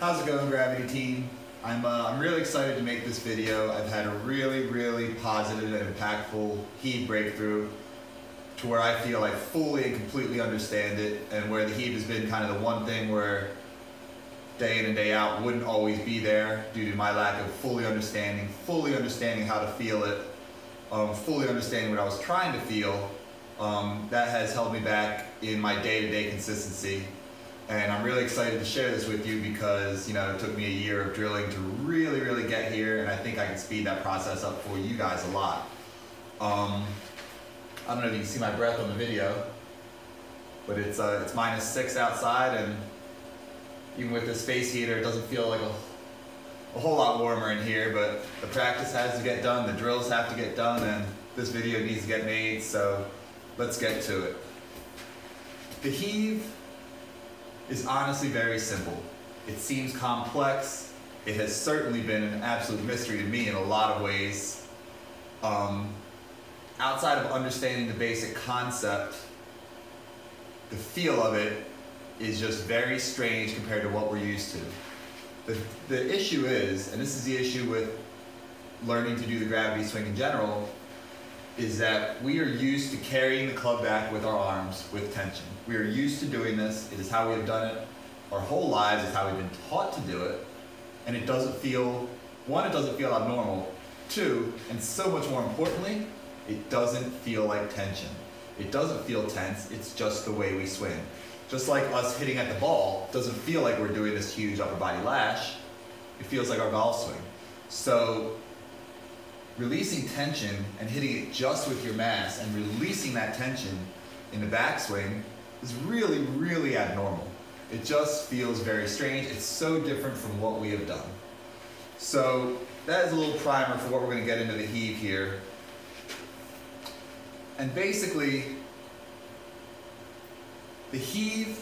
How's it going, Gravity team? I'm really excited to make this video. I've had a really positive and impactful Heave breakthrough to where I feel I fully and completely understand it, and where the Heave has been kind of the one thing where day in and day out wouldn't always be there due to my lack of fully understanding how to feel it, fully understanding what I was trying to feel. That has held me back in my day-to-day consistency. And I'm really excited to share this with you because, it took me a year of drilling to really get here, and I think I can speed that process up for you guys a lot. I don't know if you can see my breath on the video, but it's -6 outside, and even with the space heater, it doesn't feel like a whole lot warmer in here, but the practice has to get done, the drills have to get done, and this video needs to get made, so let's get to it. The Heave is honestly very simple. It seems complex. It has certainly been an absolute mystery to me in a lot of ways. Outside of understanding the basic concept, the feel of it is just very strange compared to what we're used to. The issue is, and this is the issue with learning to do the gravity swing in general, is that we are used to carrying the club back with our arms with tension. We are used to doing this. It is how we have done it our whole lives. It's how we've been taught to do it. And it doesn't feel, one, it doesn't feel abnormal. Two, and so much more importantly, it doesn't feel like tension. It doesn't feel tense. It's just the way we swing. Just like us hitting at the ball doesn't feel like we're doing this huge upper body lash. It feels like our golf swing. So releasing tension and hitting it just with your mass and releasing that tension in the backswing is really abnormal. It just feels very strange. It's so different from what we have done. So that is a little primer for what we're going to get into the Heave here. And basically, the Heave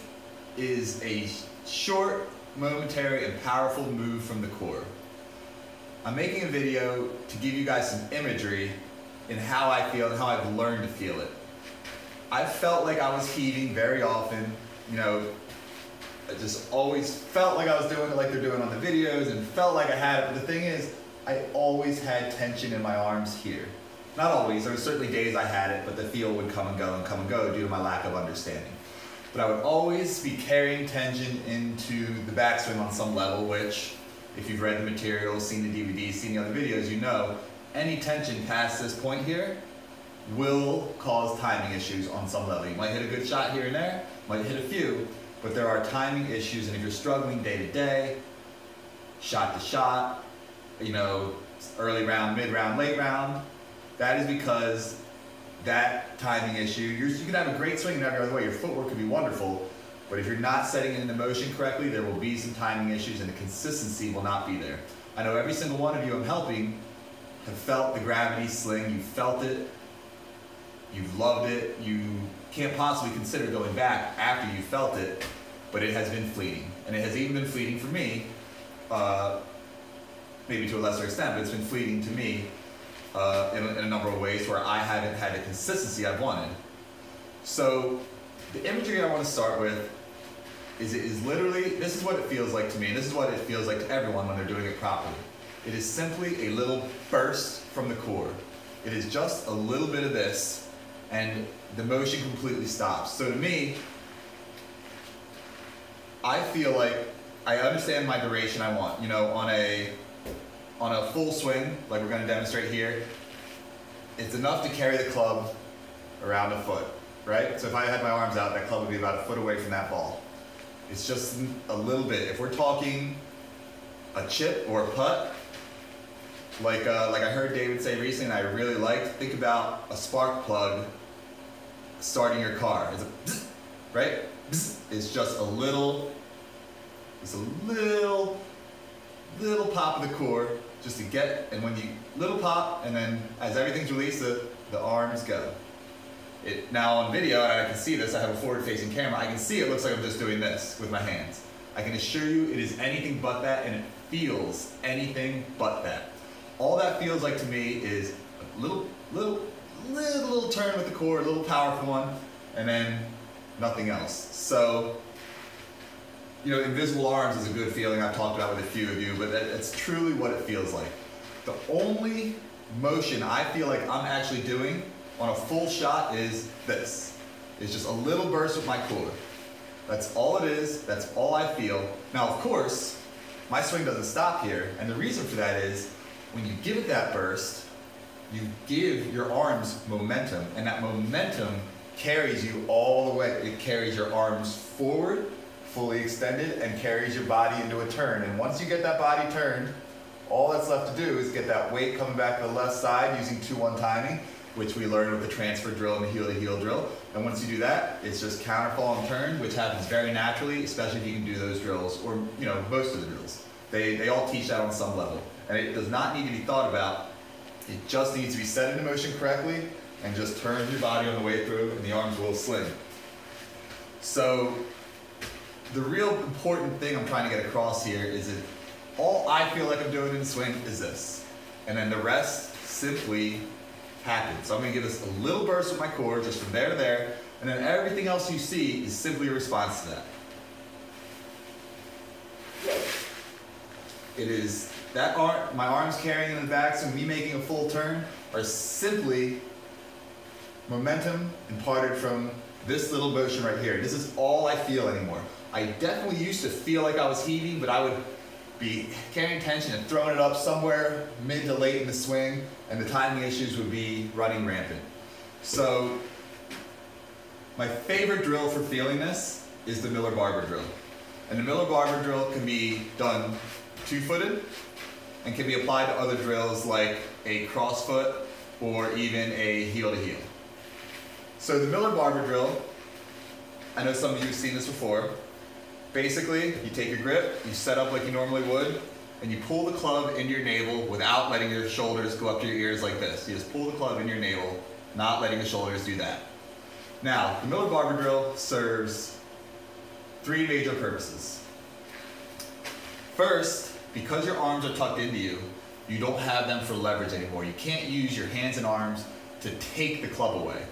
is a short, momentary, and powerful move from the core. I'm making a video to give you guys some imagery in how I feel and how I've learned to feel it. I felt like I was heaving very often, I just always felt like I was doing it like they're doing on the videos and felt like I had it, but the thing is, I always had tension in my arms here. Not always, there were certainly days I had it, but the feel would come and go due to my lack of understanding. But I would always be carrying tension into the backswing on some level, which, if you've read the materials, seen the DVDs, seen the other videos, any tension past this point here will cause timing issues on some level. You might hit a good shot here and there, might hit a few, but there are timing issues, and if you're struggling day to day, shot to shot, early round, mid round, late round, that is because that timing issue, you can have a great swing in every other way, your footwork could be wonderful, but if you're not setting it into motion correctly, there will be some timing issues and the consistency will not be there. I know every single one of you I'm helping have felt the gravity sling, you've felt it, you've loved it, you can't possibly consider going back after you felt it, but it has been fleeting. And it has even been fleeting for me, maybe to a lesser extent, but it's been fleeting to me in a number of ways where I haven't had the consistency I've wanted. So the imagery I want to start with is literally, this is what it feels like to me, and this is what it feels like to everyone when they're doing it properly. It is simply a little burst from the core. It is just a little bit of this, and the motion completely stops. So to me, I feel like I understand my duration I want. On a full swing, like we're going to demonstrate here, it's enough to carry the club around a foot, right? So if I had my arms out, that club would be about a foot away from that ball. It's just a little bit. If we're talking a chip or a putt, like I heard David say recently and I really liked, think about a spark plug starting your car. It's a bzz, right? Bzz. It's just a little pop of the core just to get, and when you, little pop, and then as everything's released, the arms go. Now on video, and I can see this, I have a forward-facing camera, I can see it looks like I'm just doing this with my hands. I can assure you it is anything but that, and it feels anything but that. All that feels like to me is a little turn with the core, a little powerful one, and then nothing else. So You know, invisible arms is a good feeling I've talked about with a few of you, but that's truly what it feels like. The only motion I feel like I'm actually doing on a full shot is this. It's just a little burst with my core. That's all it is, that's all I feel. Now of course, my swing doesn't stop here, and the reason for that is, when you give it that burst, you give your arms momentum, and that momentum carries you all the way. It carries your arms forward, fully extended, and carries your body into a turn. And once you get that body turned, all that's left to do is get that weight coming back to the left side using 2-1 timing, which we learned with the transfer drill and the heel-to-heel drill. And once you do that, it's just counter fall and turn, which happens very naturally, especially if you can do those drills, or you know, most of the drills. They all teach that on some level. And it does not need to be thought about. It just needs to be set into motion correctly and just turn your body on the way through and the arms will sling. So the real important thing I'm trying to get across here is that all I feel like I'm doing in the swing is this. And then the rest simply happens. So I'm going to give this a little burst with my core, just from there to there, and then everything else you see is simply a response to that. It is that my arms carrying in the back, so me making a full turn, are simply momentum imparted from this little motion right here. This is all I feel anymore. I definitely used to feel like I was heaving, but I would be carrying tension and throwing it up somewhere mid to late in the swing, and the timing issues would be running rampant. So my favorite drill for feeling this is the Miller barber drill. And the Miller barber drill can be done two-footed and can be applied to other drills like a crossfoot or even a heel-to-heel. So the Miller barber drill, I know some of you have seen this before. Basically, you take your grip, you set up like you normally would, and you pull the club into your navel without letting your shoulders go up to your ears like this. You just pull the club in your navel, not letting the shoulders do that. Now, the Miller barber drill serves 3 major purposes. First, because your arms are tucked into you, you don't have them for leverage anymore. You can't use your hands and arms to take the club away.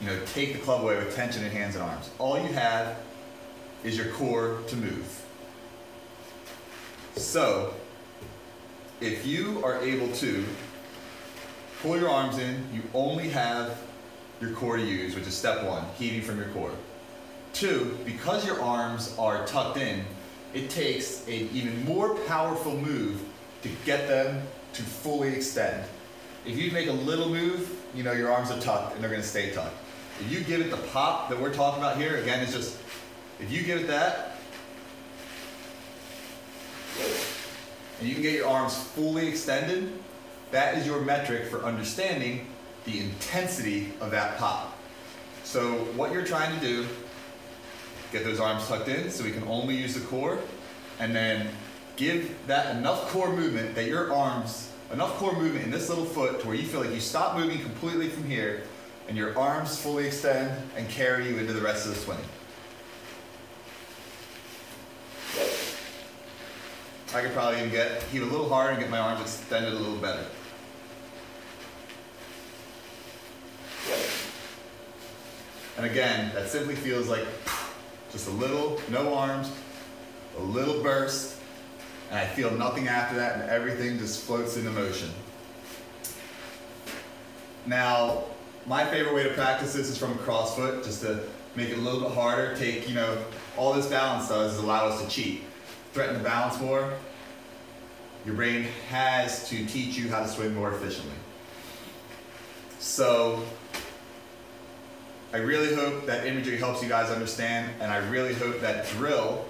You know, take the club away with tension in hands and arms. All you have is your core to move. So, if you are able to pull your arms in, you only have your core to use, which is step 1, heaving from your core. 2, because your arms are tucked in, it takes an even more powerful move to get them to fully extend. If you make a little move, you know your arms are tucked and they're going to stay tucked. If you give it the pop that we're talking about here, again, it's just, if you give it that, and you can get your arms fully extended, that is your metric for understanding the intensity of that pop. So what you're trying to do, get those arms tucked in so we can only use the core, and then give that enough core movement that your arms, enough core movement in this little foot to where you feel like you stop moving completely from here and your arms fully extend and carry you into the rest of the swing. I could probably even heave a little harder and get my arms extended a little better. And again, that simply feels like just a little, no arms, a little burst, and I feel nothing after that, and everything just floats into motion. Now, my favorite way to practice this is from a crossfoot, just to make it a little bit harder. Take, you know, all this balance does is allow us to cheat. Threaten to balance more. Your brain has to teach you how to swing more efficiently. So, I really hope that imagery helps you guys understand, and I really hope that drill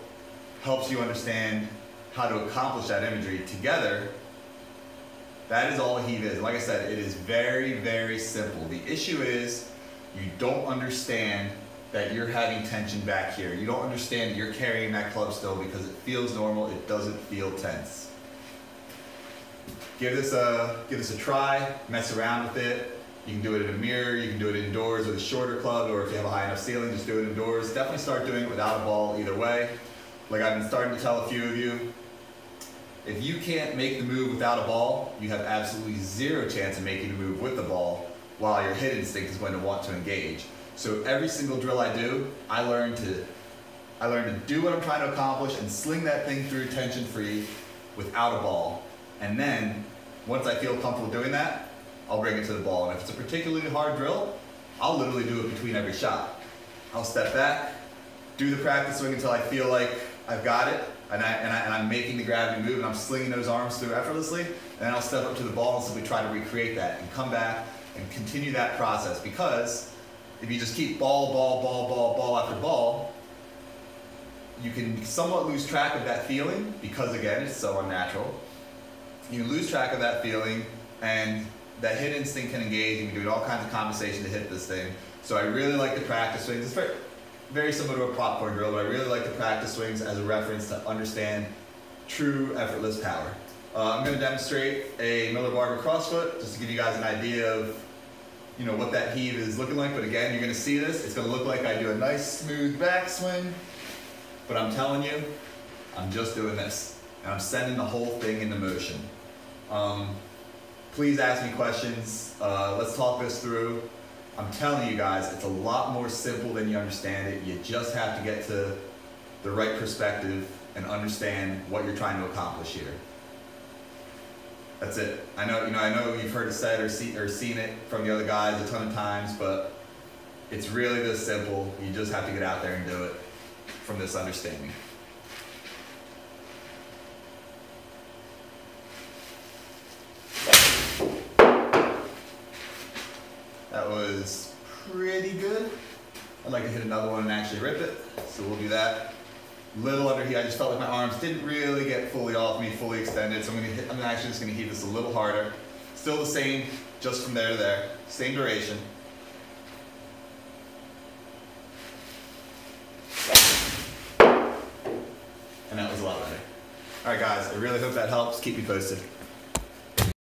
helps you understand how to accomplish that imagery together. That is all Heave is. Like I said, it is very, very simple. The issue is you don't understand that you're having tension back here. You don't understand that you're carrying that club still because it feels normal, it doesn't feel tense. Give this a try, mess around with it. You can do it in a mirror, you can do it indoors with a shorter club, or if you have a high enough ceiling, just do it indoors. Definitely start doing it without a ball either way. Like I've been starting to tell a few of you, if you can't make the move without a ball, you have absolutely zero chance of making the move with the ball, while your hit instinct is going to want to engage. So every single drill I do, I learn to I learn to do what I'm trying to accomplish and sling that thing through tension free without a ball. And then, once I feel comfortable doing that, I'll bring it to the ball. And if it's a particularly hard drill, I'll literally do it between every shot. I'll step back, do the practice swing until I feel like I've got it, and I'm making the gravity move, and I'm slinging those arms through effortlessly, and then I'll step up to the ball and simply try to recreate that, and come back and continue that process. Because if you just keep ball, ball, ball, ball, ball after ball, you can somewhat lose track of that feeling, because again, it's so unnatural. You can lose track of that feeling, and that hit instinct can engage, and you can do all kinds of compensation to hit this thing. So I really like the practice swings. It's very similar to a prop core drill, but I really like the practice swings as a reference to understand true effortless power. I'm going to demonstrate a Miller barber crossfoot just to give you guys an idea of what that heave is looking like. But again, you're going to see this. It's going to look like I do a nice smooth backswing, but I'm telling you, I'm just doing this, and I'm sending the whole thing into motion. Please ask me questions. Let's talk this through. I'm telling you guys, it's a lot more simple than you understand it. You just have to get to the right perspective and understand what you're trying to accomplish here. That's it. I know you've heard it said or seen it from the other guys a ton of times, but it's really this simple. You just have to get out there and do it from this understanding. That was pretty good. I'd like to hit another one and actually rip it, so we'll do that. Little under here, I just felt like my arms didn't really get fully off me, fully extended, so I'm actually just going to heat this a little harder. Still the same, just from there to there, same duration. And that was a lot better. Alright guys, I really hope that helps. Keep me posted.